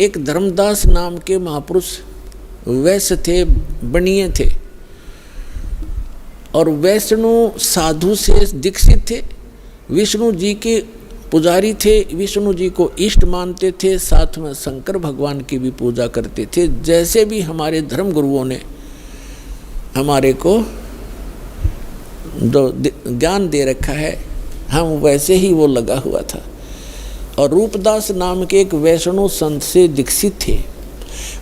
एक धर्मदास नाम के महापुरुष वैश्य थे, बनिए थे, और वैष्णु साधु से दीक्षित थे, विष्णु जी के पुजारी थे, विष्णु जी को इष्ट मानते थे, साथ में शंकर भगवान की भी पूजा करते थे। जैसे भी हमारे धर्म गुरुओं ने हमारे को जो ज्ञान दे रखा है, हम वैसे ही वो लगा हुआ था। और रूपदास नाम के एक वैष्णव संत से दीक्षित थे।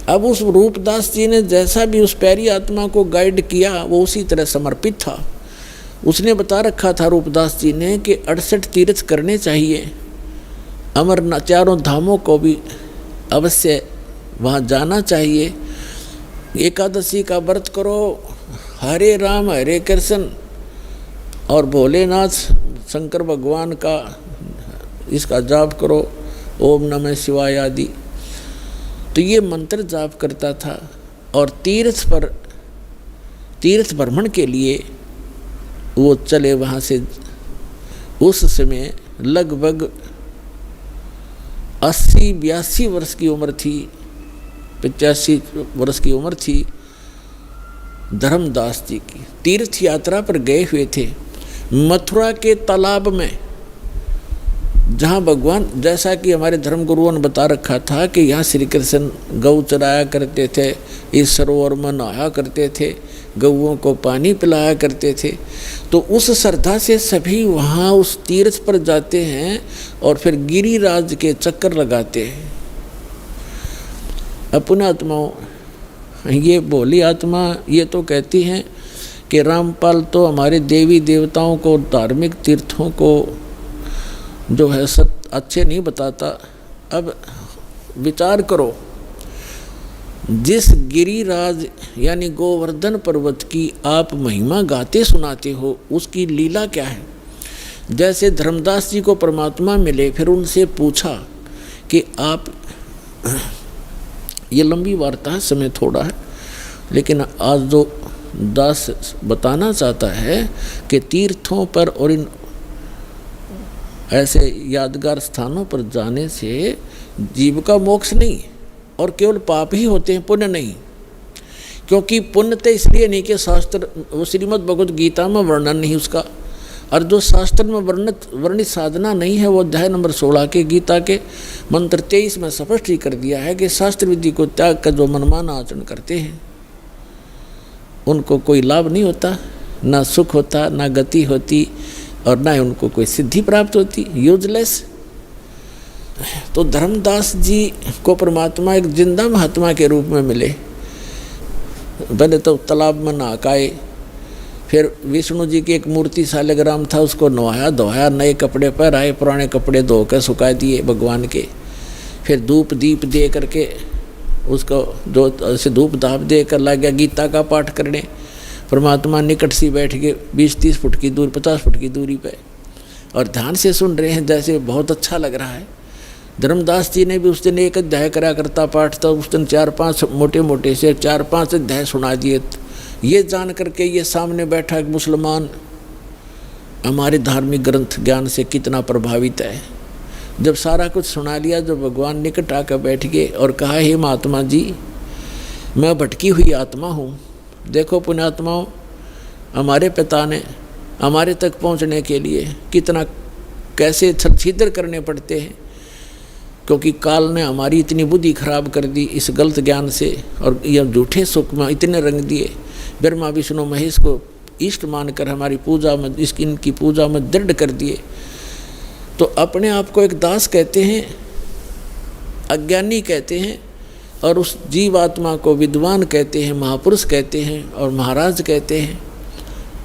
अब उस रूपदास जी ने जैसा भी उस प्यारी आत्मा को गाइड किया, वो उसी तरह समर्पित था। उसने बता रखा था रूपदास जी ने कि 68 तीर्थ करने चाहिए, अमरनाथ चारों धामों को भी अवश्य वहाँ जाना चाहिए, एकादशी का व्रत करो, हरे राम हरे कृष्ण और भोलेनाथ शंकर भगवान का इसका जाप करो, ओम नमः शिवाय आदि। तो ये मंत्र जाप करता था। और तीर्थ भ्रमण के लिए वो चले वहाँ से। उस समय लगभग 80-82 वर्ष की उम्र थी, 85 वर्ष की उम्र थी धर्मदास जी की। तीर्थ यात्रा पर गए हुए थे मथुरा के तालाब में, जहाँ भगवान, जैसा कि हमारे धर्म गुरुओं ने बता रखा था कि यहाँ श्री कृष्ण गौ चराया करते थे, इस सरोवर में नहाया करते थे, गौओं को पानी पिलाया करते थे। तो उस श्रद्धा से सभी वहाँ उस तीर्थ पर जाते हैं और फिर गिरिराज के चक्कर लगाते हैं। अपने आत्माओं, ये भोली आत्मा ये तो कहती हैं कि रामपाल तो हमारे देवी देवताओं को, धार्मिक तीर्थों को जो है सब अच्छे नहीं बताता। अब विचार करो, जिस गिरिराज यानी गोवर्धन पर्वत की आप महिमा गाते सुनाते हो, उसकी लीला क्या है। जैसे धर्मदास जी को परमात्मा मिले, फिर उनसे पूछा कि आप, ये लंबी वार्ता है, समय थोड़ा है, लेकिन आज जो दास बताना चाहता है कि तीर्थों पर और इन ऐसे यादगार स्थानों पर जाने से जीव का मोक्ष नहीं और केवल पाप ही होते हैं, पुण्य नहीं। क्योंकि पुण्य तो इसलिए नहीं कि शास्त्र, वो श्रीमद् भगवद गीता में वर्णन नहीं उसका, और जो शास्त्र में वर्णित साधना नहीं है, वो अध्याय नंबर 16 के गीता के मंत्र 23 में स्पष्ट ही कर दिया है कि शास्त्र विधि को त्याग कर जो मनमाना आचरण करते हैं उनको कोई लाभ नहीं होता, ना सुख होता, ना गति होती, और ना ही उनको कोई सिद्धि प्राप्त होती, यूजलेस। तो धर्मदास जी को परमात्मा एक जिंदा महात्मा के रूप में मिले। पहले तो तालाब में नहाए, फिर विष्णु जी की एक मूर्ति शालिग्राम था, उसको नहाया धोया, नए कपड़े पहनाए, पुराने कपड़े धो कर सुखा दिए भगवान के। फिर धूप दीप दे करके उसको जो ऐसे धूप धाप दे कर लग गया गीता का पाठ करने। परमात्मा निकट से बैठ के 20-30 फुट की दूरी, 50 फुट की दूरी पे, और ध्यान से सुन रहे हैं, जैसे बहुत अच्छा लग रहा है। धर्मदास जी ने भी उस दिन एक अध्याय करा करता पाठ था, उस दिन 4-5 मोटे से 4-5 अध्याय सुना दिए। ये जान करके ये सामने बैठा एक मुसलमान हमारे धार्मिक ग्रंथ ज्ञान से कितना प्रभावित है। जब सारा कुछ सुना लिया, जब भगवान निकट आकर बैठ गए और कहा, हे महात्मा जी, मैं भटकी हुई आत्मा हूँ। देखो पुण्यात्माओं, हमारे पिता ने हमारे तक पहुँचने के लिए कितना कैसे छिद्र करने पड़ते हैं, क्योंकि काल ने हमारी इतनी बुद्धि खराब कर दी इस गलत ज्ञान से, और यह झूठे सुख में इतने रंग दिए। ब्रह्मा विष्णु महेश को इष्ट मानकर हमारी पूजा में, इनकी पूजा में दृढ़ कर दिए। तो अपने आप को एक दास कहते हैं, अज्ञानी कहते हैं, और उस जीवात्मा को विद्वान कहते हैं, महापुरुष कहते हैं और महाराज कहते हैं,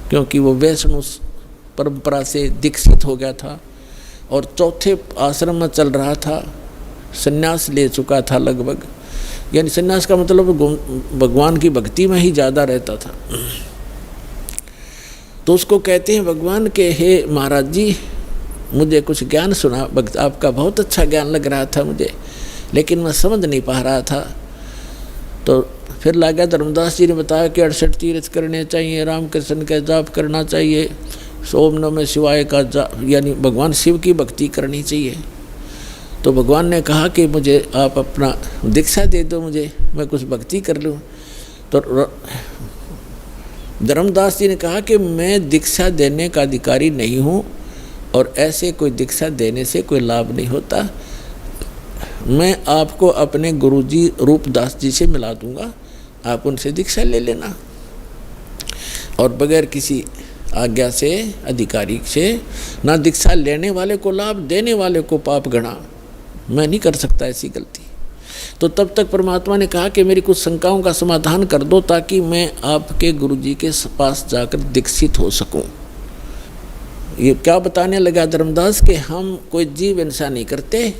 क्योंकि वो वैष्णव परंपरा से दीक्षित हो गया था और चौथे आश्रम में चल रहा था, संन्यास ले चुका था लगभग, यानी संन्यास का मतलब भगवान की भक्ति में ही ज़्यादा रहता था। तो उसको कहते हैं भगवान के, हे महाराज जी, मुझे कुछ ज्ञान सुना, भक्त आपका बहुत अच्छा ज्ञान लग रहा था मुझे, लेकिन मैं समझ नहीं पा रहा था। तो फिर लगा धर्मदास जी ने बताया कि 68 तीर्थ करने चाहिए, राम कृष्ण का जाप करना चाहिए, ओम नमः शिवाय का जाप, यानी भगवान शिव की भक्ति करनी चाहिए। तो भगवान ने कहा कि मुझे आप अपना दीक्षा दे दो, मुझे मैं कुछ भक्ति कर लूँ। तो धर्मदास जी ने कहा कि मैं दीक्षा देने का अधिकारी नहीं हूँ और ऐसे कोई दीक्षा देने से कोई लाभ नहीं होता। मैं आपको अपने गुरुजी रूपदास जी से मिला दूंगा, आप उनसे दीक्षा ले लेना। और बगैर किसी आज्ञा से, अधिकारी से, ना दीक्षा लेने वाले को लाभ, देने वाले को पाप गणा। मैं नहीं कर सकता ऐसी गलती। तो तब तक परमात्मा ने कहा कि मेरी कुछ शंकाओं का समाधान कर दो ताकि मैं आपके गुरुजी के पास जाकर दीक्षित हो सकूं। ये क्या बताने लगा धर्मदास कि हम कोई जीव हिंसा नहीं करते,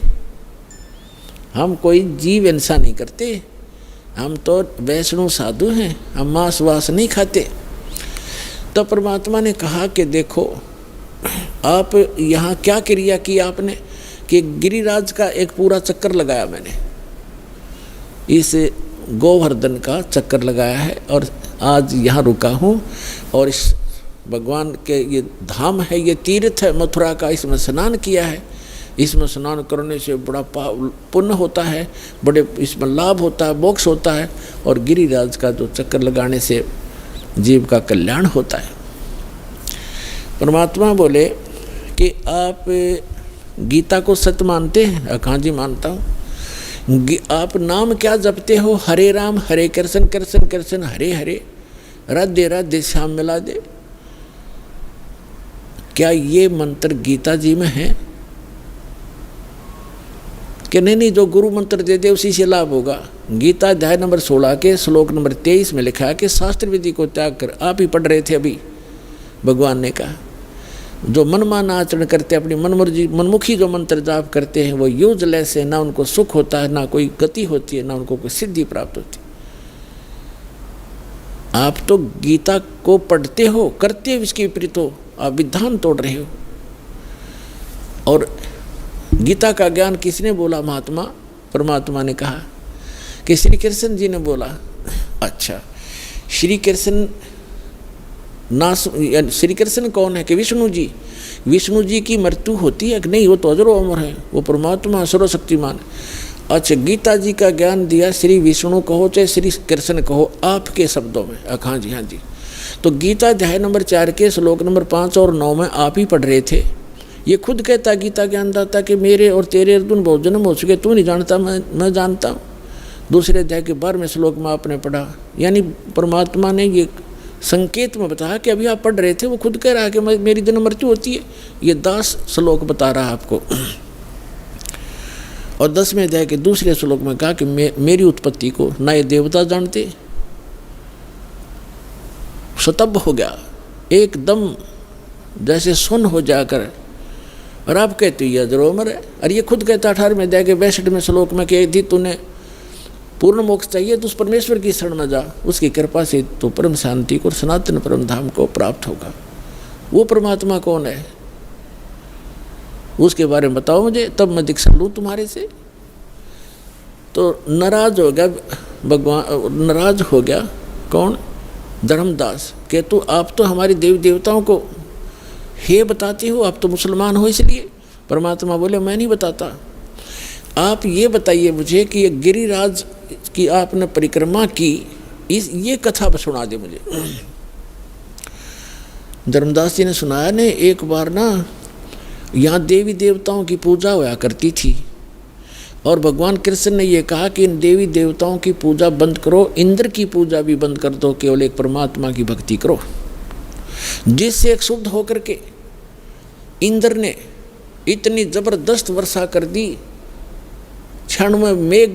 हम कोई जीव हिंसा नहीं करते, हम तो वैष्णव साधु हैं, हम मांस वास नहीं खाते। तो परमात्मा ने कहा कि देखो आप यहाँ क्या क्रिया की आपने, कि गिरिराज का एक पूरा चक्कर लगाया मैंने, इस गोवर्धन का चक्कर लगाया है और आज यहाँ रुका हूँ। और इस भगवान के ये धाम है, ये तीर्थ है मथुरा का, इसमें स्नान किया है। इसमें स्नान करने से बड़ा पुण्य होता है, बड़े इसमें लाभ होता है, मोक्ष होता है। और गिरिराज का जो चक्कर लगाने से जीव का कल्याण होता है। परमात्मा बोले कि आप गीता को सत्य मानते हैं? हाँ जी मानता हूँ। आप नाम क्या जपते हो? हरे राम हरे कृष्ण कृष्ण कृष्ण हरे हरे, राधे राधे श्याम मिला दे। क्या ये मंत्र गीता जी में है? कि नहीं, जो गुरु मंत्र दे दे उसी से लाभ होगा। गीता अध्याय नंबर 16 के श्लोक नंबर 23 में लिखा है कि शास्त्र विधि को त्याग कर, आप ही पढ़ रहे थे अभी, भगवान ने कहा जो मनमाना आचरण करते, अपनी मनमुखी जो मंत्र जाप करते हैं वो यूजलेस है, ना उनको सुख होता है, ना कोई गति होती है, ना उनको कोई सिद्धि प्राप्त होती। आप तो गीता को पढ़ते हो, करते हो इसके विपरीत हो, आप विधान तोड़ रहे हो। और गीता का ज्ञान किसने बोला? महात्मा परमात्मा ने कहा कि श्री कृष्ण जी ने बोला। अच्छा, श्री कृष्ण श्री कृष्ण कौन है? कि विष्णु जी। विष्णु जी की मृत्यु होती है कि नहीं? वो तो अजरो अमर है, वो परमात्मा सर्वशक्तिमान। अच्छा, गीता जी का ज्ञान दिया, श्री विष्णु कहो चाहे श्री कृष्ण कहो, आपके शब्दों में। हाँ जी, हाँ जी। तो गीता अध्याय नंबर 4 के श्लोक नंबर 5 और 9 में आप ही पढ़ रहे थे। ये खुद कहता गीता ज्ञानदाता कि मेरे और तेरे अर्जुन बहुत जन्म हो चुके, तू नहीं जानता, मैं जानता हूँ। दूसरे अध्याय के 12वें श्लोक में आपने पढ़ा, यानी परमात्मा ने ये संकेत में बताया कि अभी आप पढ़ रहे थे, वो खुद कह रहा है कि मेरी जन्म मृत्यु होती है। ये 10 श्लोक बता रहा है आपको। और 10वें अध्याय के दूसरे श्लोक में कहा कि मेरी उत्पत्ति को ना ये देवता जानते। सतब हो गया एकदम, जैसे सुन हो जाकर। और आप कहते ये अजरो अमर है। और ये खुद कहता 18वें अध्याय के 62वें श्लोक में कि यदि तूने पूर्ण मोक्ष चाहिए तो उस परमेश्वर की शरण में जा, उसकी कृपा से तो परम शांति को, सनातन परम धाम को प्राप्त होगा। वो परमात्मा कौन है उसके बारे में बताओ मुझे, तब मैं दीक्षा लूँ तुम्हारे से। तो नाराज हो गया भगवान, नाराज हो गया कौन? धर्मदास। कि तू आप तो हमारे देवी देवताओं को हे बताते हो, आप तो मुसलमान हो इसलिए। परमात्मा बोले मैं नहीं बताता, आप ये बताइए मुझे कि ये गिरिराज की आपने परिक्रमा की, ये कथा सुना दे मुझे। धर्मदास जी ने सुनाया ने, एक बार ना यहाँ देवी देवताओं की पूजा होया करती थी और भगवान कृष्ण ने ये कहा कि इन देवी देवताओं की पूजा बंद करो, इंद्र की पूजा भी बंद कर दो, केवल एक परमात्मा की भक्ति करो। जिससे एक शुद्ध होकर के इंद्र ने इतनी जबरदस्त वर्षा कर दी, 96 मेघ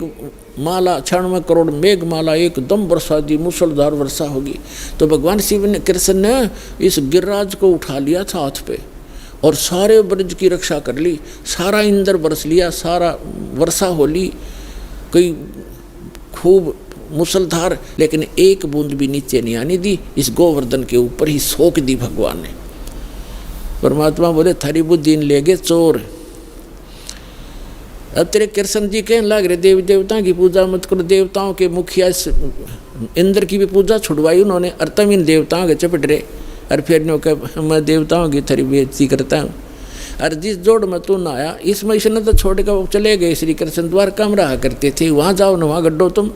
माला, 96 करोड़ मेघ माला एकदम वर्षा दी, मूसलधार वर्षा होगी। तो भगवान शिव ने, कृष्ण ने इस गिरिराज को उठा लिया था हाथ पे और सारे ब्रज की रक्षा कर ली, सारा इंद्र बरस लिया, सारा वर्षा हो ली, कोई खूब मुसलधार, लेकिन एक बूंद भी नीचे नहीं आने दी। इस गोवर्धन के ऊपर ही सोख दी भगवान ने। परमात्मा बोले थारी बुद्धि ले गए चोर। अब तेरे कृष्ण जी कहने लग रहे देवी देवताओं की पूजा मत करो, देवताओं के मुखिया इंद्र की भी पूजा छुड़वाई उन्होंने, और तब इन देवताओं के चपट रहे। और फिर मैं देवताओं की थारी बेइज्जती करता हूँ। और जिस जोड़ में तू नहाया इसमें इसने तो छोड़ कर चले गए। श्री कृष्ण द्वारका में रहा करते थे, वहाँ जाओ न वहाँ गड्ढो तुम।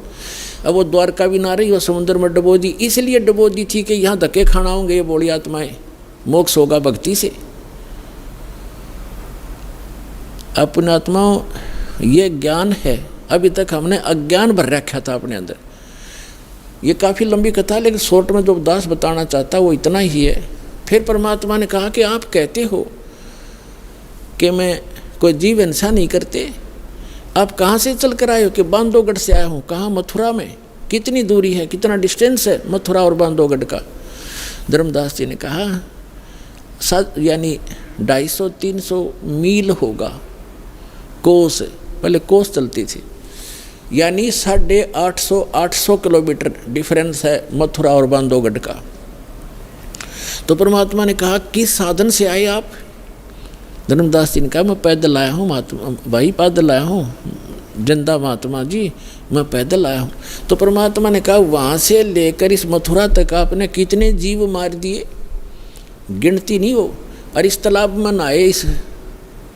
अब वो द्वारका भी ना रही, वो समुद्र में डबो दी, इसलिए डबो दी थी कि यहाँ धक्के खाना होंगे ये बोली आत्माएं, मोक्ष होगा भक्ति से। अपने आत्माओं ये ज्ञान है, अभी तक हमने अज्ञान भर रखा था अपने अंदर। ये काफ़ी लंबी कथा, लेकिन शॉर्ट में जो दास बताना चाहता वो इतना ही है। फिर परमात्मा ने कहा कि आप कहते हो कि मैं कोई जीव हिंसा नहीं करते, आप कहाँ से चल कर आए हो? कि बांधवगढ़ से आया हूँ। कहाँ? मथुरा में। कितनी दूरी है, कितना डिस्टेंस है मथुरा और बांधवगढ़ का? धर्मदास जी ने कहा यानी 250-300 मील होगा, कोस, पहले कोस चलती थी, यानी 850 किलोमीटर डिफरेंस है मथुरा और बांधवगढ़ का। तो परमात्मा ने कहा किस साधन से आए आप? धर्मदास जी ने कहा मैं पैदल आया हूँ महात्मा भाई, पैदल आया हूँ जिंदा महात्मा जी, मैं पैदल आया हूँ। तो परमात्मा ने कहा वहाँ से लेकर इस मथुरा तक आपने कितने जीव मार दिए, गिनती नहीं हो। और इस तालाब में नहाए,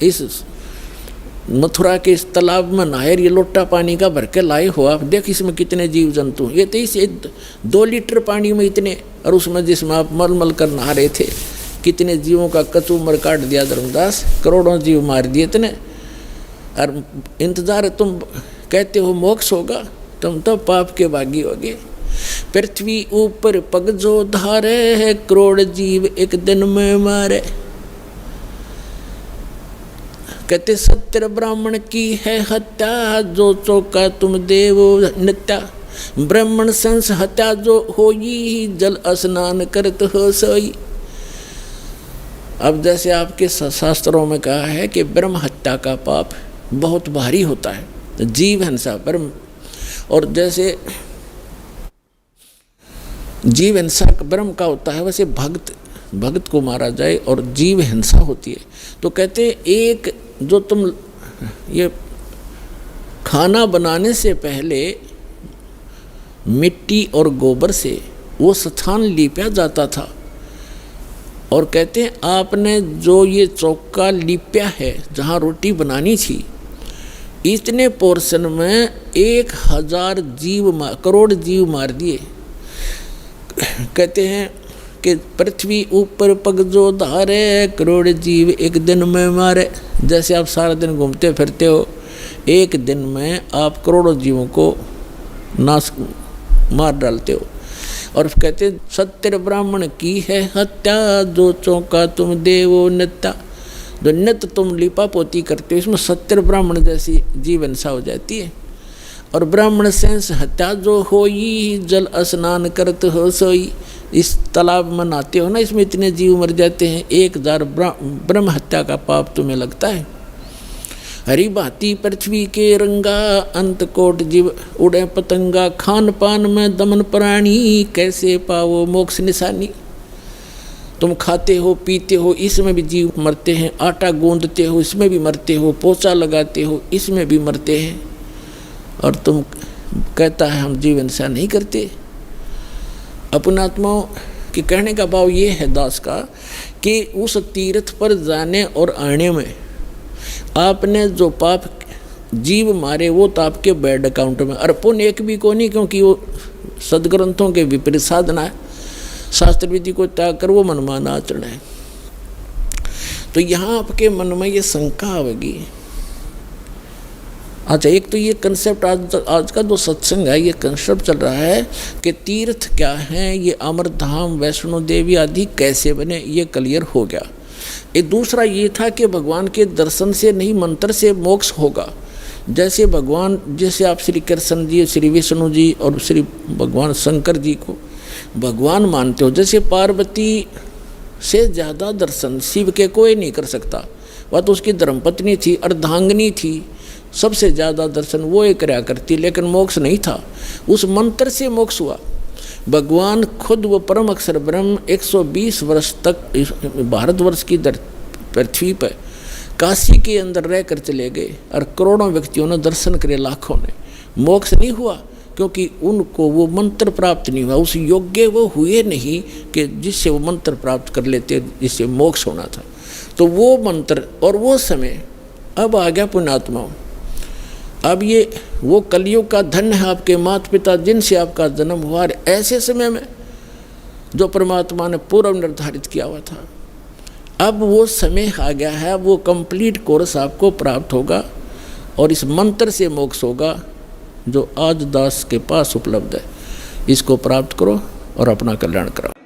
इस मथुरा के इस तालाब में नहाए, ये लोटा पानी का भर के लाए हो आप, देख इसमें कितने जीव जंतु। ये तो इस 2 लीटर पानी में इतने, और उसमें जिसमें आप मल कर नहा रहे थे, कितने जीवों का कचूमर काट दिया धर्मदास, करोड़ों जीव मार दिए इतने। और इंतजार तुम कहते हो मोक्ष होगा, तुम तो पाप के भागी होगे। पृथ्वी ऊपर पग जो धारे है, करोड़ जीव एक दिन में मारे। कहते 70 ब्राह्मण की है हत्या, जो चौका तुम देवो नित्या। ब्राह्मण संस हत्या जो होई, जल स्नान करत हो सोई। अब जैसे आपके शास्त्रों में कहा है कि ब्रह्म हत्या का पाप बहुत भारी होता है, जीव हिंसा ब्रह्म, और जैसे जीव हिंसा ब्रह्म का होता है, वैसे भक्त को मारा जाए और जीव हिंसा होती है। तो कहते एक जो तुम ये खाना बनाने से पहले मिट्टी और गोबर से वो स्थान लीपा जाता था, और कहते हैं आपने जो ये चौका लीपा है जहाँ रोटी बनानी थी, इतने पोर्शन में 1000 करोड़ जीव मार दिए। कहते हैं कि पृथ्वी ऊपर पग जो धारे, करोड़ जीव एक दिन में मारे। जैसे आप सारा दिन घूमते फिरते हो, एक दिन में आप करोड़ों जीवों को नाश मार डालते हो। और कहते 70 ब्राह्मण की है हत्या, जो चौका तुम देवो नित्या। जो नित्य तुम लिपा पोती करते हो, इसमें 70 ब्राह्मण जैसी जीव हिंसा हो जाती है। और ब्राह्मण सेंस हत्या जो होई, जल स्नान करत हो सोई। इस तालाब में नहाते हो ना, इसमें इतने जीव मर जाते हैं, 1000 ब्रह्म हत्या का पाप तुम्हें लगता है। हरी भांति पृथ्वी के रंगा, अंत कोट जीव उड़े पतंगा। खान पान में दमन प्राणी, कैसे पाओ मोक्ष निशानी। तुम खाते हो पीते हो, इसमें भी जीव मरते हैं। आटा गूंदते हो, इसमें भी मरते हो। पोछा लगाते हो, इसमें भी मरते हैं। और तुम कहता है हम जीव हिंसा नहीं करते। अपने आत्माओं के कहने का भाव ये है दास का कि उस तीर्थ पर जाने और आने में आपने जो पाप जीव मारे वो तो आपके बैड अकाउंट में, और पुण्य एक भी को नहीं, क्योंकि वो सदग्रंथों के विपरीत साधना है। शास्त्र विधि को त्याग कर वो मनमाना आचरण है। तो यहाँ आपके मन में ये शंका आवेगी। अच्छा, एक तो ये कंसेप्ट आज का जो सत्संग है, ये कंसेप्ट चल रहा है कि तीर्थ क्या है, ये अमरधाम वैष्णो देवी आदि कैसे बने, ये क्लियर हो गया। एक दूसरा ये था कि भगवान के दर्शन से नहीं मंत्र से मोक्ष होगा। जैसे भगवान, जैसे आप श्री कृष्ण जी, श्री विष्णु जी और श्री भगवान शंकर जी को भगवान मानते हो, जैसे पार्वती से ज़्यादा दर्शन शिव के कोई नहीं कर सकता। वह तो उसकी धर्मपत्नी थी, अर्धांगिनी थी, सबसे ज़्यादा दर्शन वो एक कराया करती, लेकिन मोक्ष नहीं था। उस मंत्र से मोक्ष हुआ। भगवान खुद वो परम अक्षर ब्रह्म 120 वर्ष तक भारतवर्ष की पृथ्वी पर काशी के अंदर रह कर चले गए, और करोड़ों व्यक्तियों ने दर्शन करे, लाखों ने। मोक्ष नहीं हुआ, क्योंकि उनको वो मंत्र प्राप्त नहीं हुआ। उस योग्य वो हुए नहीं कि जिससे वो मंत्र प्राप्त कर लेते, जिससे मोक्ष होना था। तो वो मंत्र और वो समय अब आ गया पुण्यात्माओं। अब ये वो कलयुग का धन है आपके माता पिता जिनसे आपका जन्म हुआ, ऐसे समय में जो परमात्मा ने पूर्व निर्धारित किया हुआ था। अब वो समय आ गया है, वो कंप्लीट कोर्स आपको प्राप्त होगा और इस मंत्र से मोक्ष होगा जो आज दास के पास उपलब्ध है। इसको प्राप्त करो और अपना कल्याण करो।